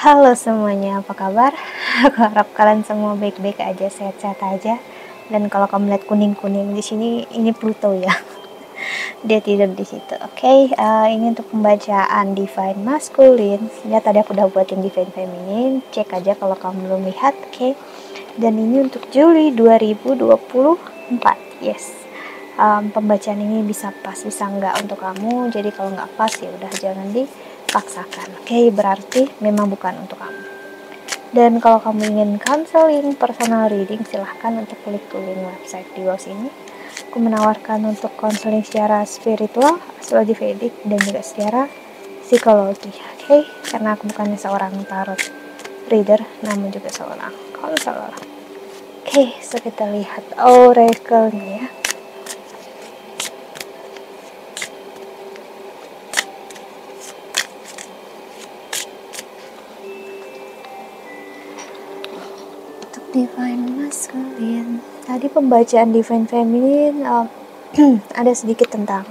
Halo semuanya, apa kabar? Aku harap kalian semua baik-baik aja, sehat-sehat aja. Dan kalau kamu lihat kuning-kuning di sini, ini Pluto ya. Dia tidur di situ. Oke, ini untuk pembacaan Divine Masculine. Ya tadi aku udah buatin Divine Feminine. Cek aja kalau kamu belum lihat, oke. Dan ini untuk Juli 2024. Yes. Pembacaan ini bisa pas, bisa enggak untuk kamu. Jadi kalau nggak pas ya udah jangan dipaksakan. Oke, berarti memang bukan untuk kamu. Dan kalau kamu ingin counseling, personal reading, silahkan untuk klik link website di bawah sini. Aku menawarkan untuk counseling secara spiritual, astrologi Vedic, dan juga secara psikologi. Oke, karena aku bukannya seorang tarot reader, namun juga seorang konselor. Oke, so kita lihat oracle-nya ya. Divine Masculine. Tadi pembacaan Divine Feminine ada sedikit tentang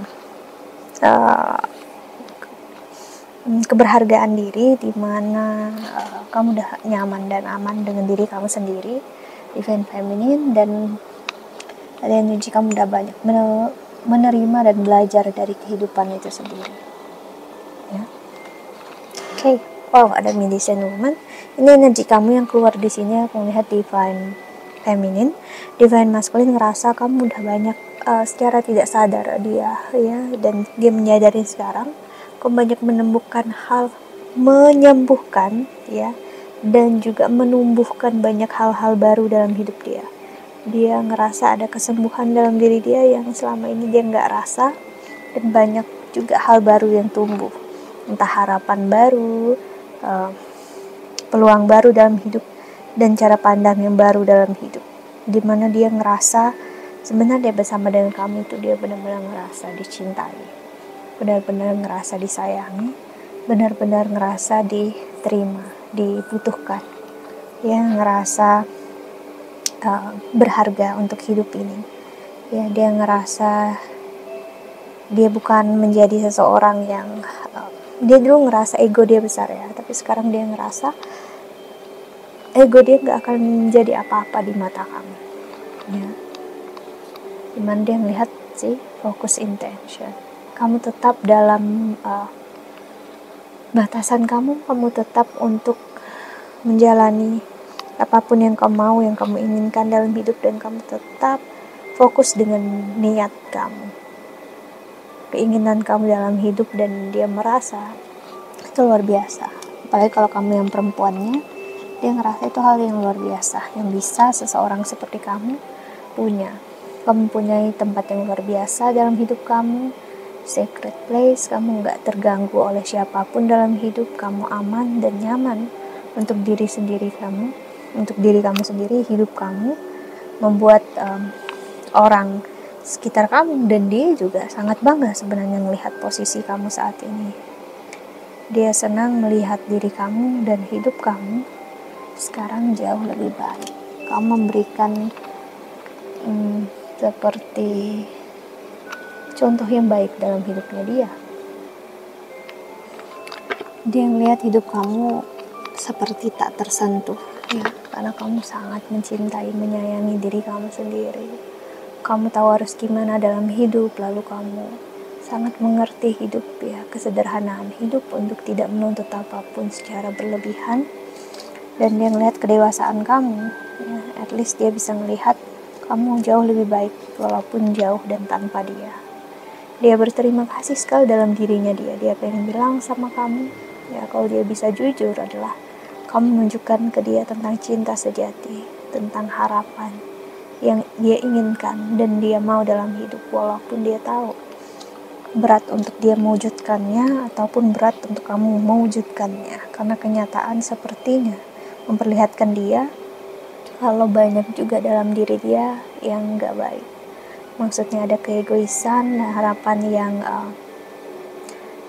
keberhargaan diri, di mana kamu udah nyaman dan aman dengan diri kamu sendiri, Divine Feminine, dan ada energi kamu udah banyak menerima dan belajar dari kehidupan itu sendiri. Ya. Oke. Wow, ada Medicine Woman. Ini energi kamu yang keluar di sini. Aku melihat Divine Feminine. Divine Masculine ngerasa kamu udah banyak secara tidak sadar dia ya, dan dia menyadari sekarang kamu banyak menyembuhkan ya, dan juga menumbuhkan banyak hal-hal baru dalam hidup dia. Dia ngerasa ada kesembuhan dalam diri dia yang selama ini dia nggak rasa, dan banyak juga hal baru yang tumbuh, entah harapan baru, peluang baru dalam hidup, dan cara pandang yang baru dalam hidup, dimana dia ngerasa sebenarnya bersama dengan kamu itu dia benar-benar ngerasa dicintai, benar-benar ngerasa disayangi, benar-benar ngerasa diterima, dibutuhkan, ya, ngerasa berharga untuk hidup ini. Ya, dia ngerasa dia bukan menjadi seseorang yang dia dulu ngerasa ego dia besar ya, tapi sekarang dia ngerasa ego dia gak akan menjadi apa-apa di mata kamu ya. Dimana dia melihat sih focus intention, kamu tetap dalam batasan kamu tetap untuk menjalani apapun yang kamu mau, yang kamu inginkan dalam hidup, dan kamu tetap fokus dengan niat kamu, keinginan kamu dalam hidup, dan dia merasa itu luar biasa. Apalagi kalau kamu yang perempuannya, dia ngerasa itu hal yang luar biasa yang bisa seseorang seperti kamu punya. Kamu mempunyai tempat yang luar biasa dalam hidup kamu, sacred place, kamu gak terganggu oleh siapapun dalam hidup, kamu aman dan nyaman untuk diri kamu sendiri, hidup kamu, membuat orang sekitar kamu, dan dia juga sangat bangga sebenarnya melihat posisi kamu saat ini. Dia senang melihat diri kamu dan hidup kamu sekarang jauh lebih baik. Kamu memberikan seperti contoh yang baik dalam hidupnya dia. Dia melihat hidup kamu seperti tak tersentuh ya, karena kamu sangat mencintai, menyayangi diri kamu sendiri. Kamu tahu harus gimana dalam hidup, lalu kamu sangat mengerti hidup ya, kesederhanaan hidup untuk tidak menuntut apapun secara berlebihan. Dan dia melihat kedewasaan kamu ya, at least dia bisa melihat kamu jauh lebih baik walaupun jauh dan tanpa dia. Dia berterima kasih sekali dalam dirinya dia pengen bilang sama kamu ya, kalau dia bisa jujur adalah kamu menunjukkan ke dia tentang cinta sejati, tentang harapan yang dia inginkan dan dia mau dalam hidup, walaupun dia tahu berat untuk dia mewujudkannya ataupun berat untuk kamu mewujudkannya, karena kenyataan sepertinya memperlihatkan dia kalau banyak juga dalam diri dia yang gak baik. Maksudnya ada keegoisan, harapan yang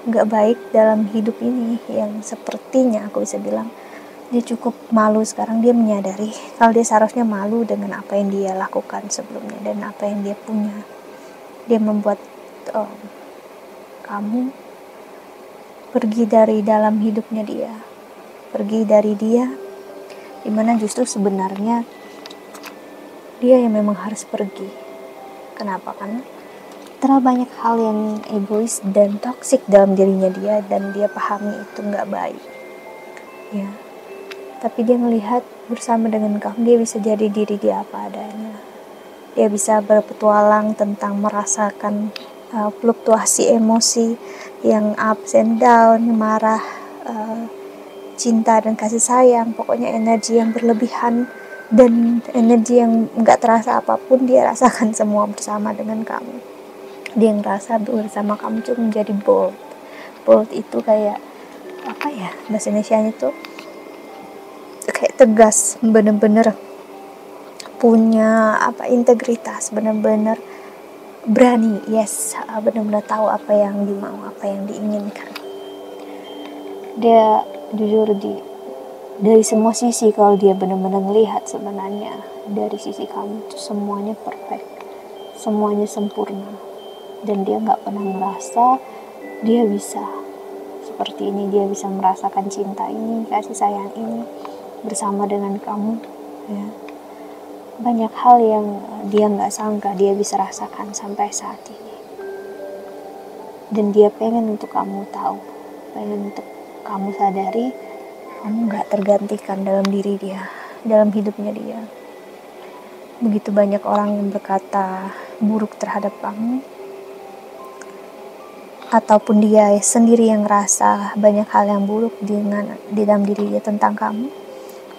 gak baik dalam hidup ini, yang sepertinya aku bisa bilang dia cukup malu sekarang. Dia menyadari kalau dia seharusnya malu dengan apa yang dia lakukan sebelumnya dan apa yang dia punya. Dia membuat kamu pergi dari dalam hidupnya dia pergi dari dia, dimana justru sebenarnya dia yang memang harus pergi. Kenapa? Karena terlalu banyak hal yang egois dan toksik dalam dirinya dia, dan dia pahami itu nggak baik ya. Tapi dia melihat bersama dengan kamu dia bisa jadi diri dia apa adanya. Dia bisa berpetualang tentang merasakan fluktuasi emosi yang ups and down, marah, cinta dan kasih sayang, pokoknya energi yang berlebihan dan energi yang nggak terasa apapun dia rasakan semua bersama dengan kamu. Dia ngerasa bersama kamu tuh menjadi bold itu kayak apa ya, bahasa Indonesia itu kayak tegas, bener-bener punya integritas, bener-bener berani, bener-bener tahu apa yang dimau, apa yang diinginkan. Dia jujur dari semua sisi, kalau dia benar-benar melihat sebenarnya dari sisi kamu itu semuanya perfect, semuanya sempurna, dan dia nggak pernah merasa dia bisa seperti ini, dia bisa merasakan cinta ini, kasih sayang ini bersama dengan kamu ya. Banyak hal yang dia nggak sangka dia bisa rasakan sampai saat ini, dan dia pengen untuk kamu tahu, pengen untuk kamu sadari kamu gak tergantikan dalam diri dia, dalam hidupnya dia. Begitu banyak orang yang berkata buruk terhadap kamu, ataupun dia sendiri yang ngerasa banyak hal yang buruk di dalam diri dia tentang kamu,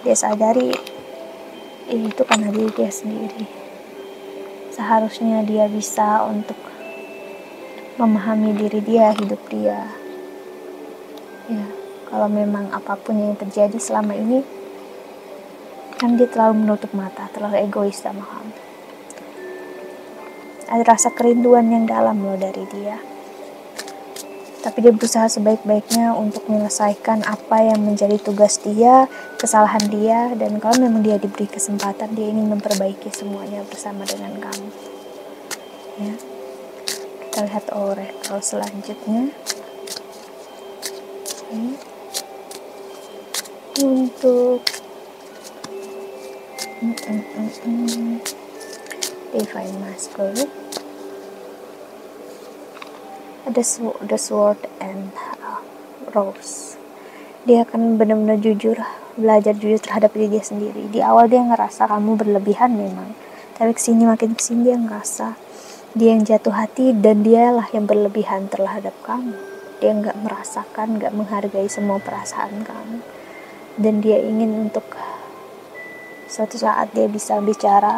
dia sadari itu karena diri dia sendiri. Seharusnya dia bisa untuk memahami diri dia, hidup dia ya. Kalau memang apapun yang terjadi selama ini, kan dia terlalu menutup mata, terlalu egois sama kamu. Ada rasa kerinduan yang dalam loh dari dia. Tapi dia berusaha sebaik-baiknya untuk menyelesaikan apa yang menjadi tugas dia, kesalahan dia, dan kalau memang dia diberi kesempatan, dia ingin memperbaiki semuanya bersama dengan kamu. Ya. Kita lihat oracle selanjutnya. Untuk Divine Masculine, ada the sword and rose. Dia akan benar-benar belajar jujur terhadap diri dia sendiri. Di awal dia ngerasa kamu berlebihan memang, tapi makin kesini dia ngerasa dia yang jatuh hati, dan dialah yang berlebihan terhadap kamu. Dia nggak merasakan, nggak menghargai semua perasaan kamu, dan dia ingin untuk suatu saat dia bisa bicara,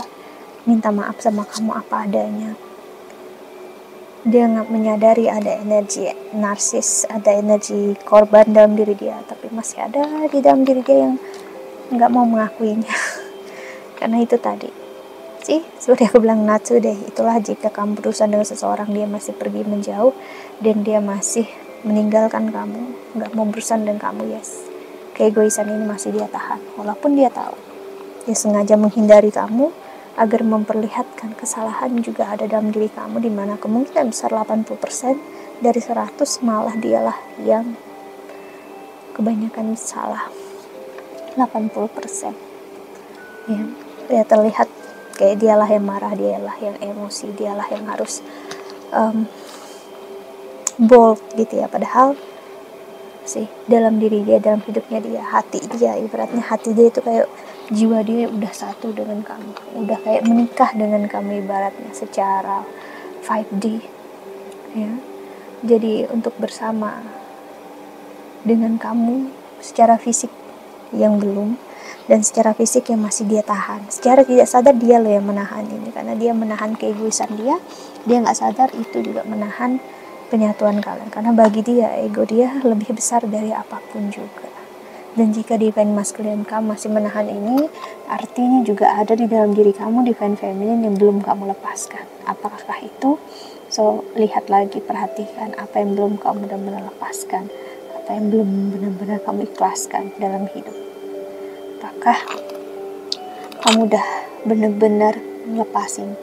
minta maaf sama kamu apa adanya. Dia nggak menyadari ada energi narsis, ada energi korban dalam diri dia, tapi masih ada di dalam diri dia yang nggak mau mengakuinya. Karena itu tadi seperti aku bilang, natsu deh, itulah jika kamu berurusan dengan seseorang, dia masih pergi menjauh dan dia masih meninggalkan kamu, nggak mau berurusan dengan kamu, keegoisan ini masih dia tahan, walaupun dia tahu dia sengaja menghindari kamu agar memperlihatkan kesalahan juga ada dalam diri kamu, dimana kemungkinan besar 80% dari 100 malah dialah yang kebanyakan salah. 80% ya terlihat kayak dialah yang marah, dialah yang emosi, dialah yang harus bold gitu ya, padahal dalam diri dia, dalam hidupnya dia, hati dia, ibaratnya hati dia itu kayak jiwa dia udah satu dengan kamu, udah kayak menikah dengan kamu ibaratnya secara 5D ya. Jadi untuk bersama dengan kamu secara fisik yang belum, dan secara fisik yang masih dia tahan, secara tidak sadar dia loh yang menahan ini, karena dia menahan keegoisan dia nggak sadar itu juga menahan penyatuan kalian, karena bagi dia ego dia lebih besar dari apapun juga. Dan jika Divine Masculine kamu masih menahan ini, artinya juga ada di dalam diri kamu Divine Feminine yang belum kamu lepaskan. Apakah itu? Lihat lagi, perhatikan apa yang belum kamu benar-benar lepaskan, apa yang belum benar-benar kamu ikhlaskan dalam hidup. Apakah kamu udah benar-benar ngelepasin,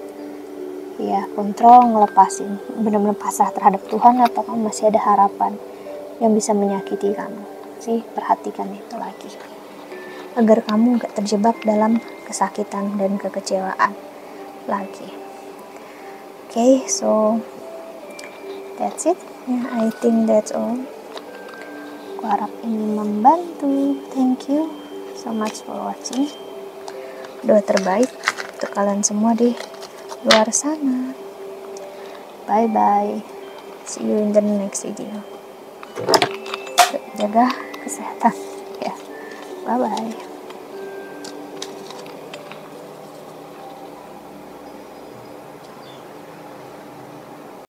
kontrol, ngelepasin, benar-benar pasrah terhadap Tuhan, atau kamu masih ada harapan yang bisa menyakiti kamu? sih, perhatikan itu lagi. Agar kamu gak terjebak dalam kesakitan dan kekecewaan lagi. Okay, so that's it. I think that's all. Aku harap ini membantu. Thank you so much for watching. Doa terbaik untuk kalian semua di luar sana. Bye bye. See you in the next video. Jaga kesehatan ya. Bye bye.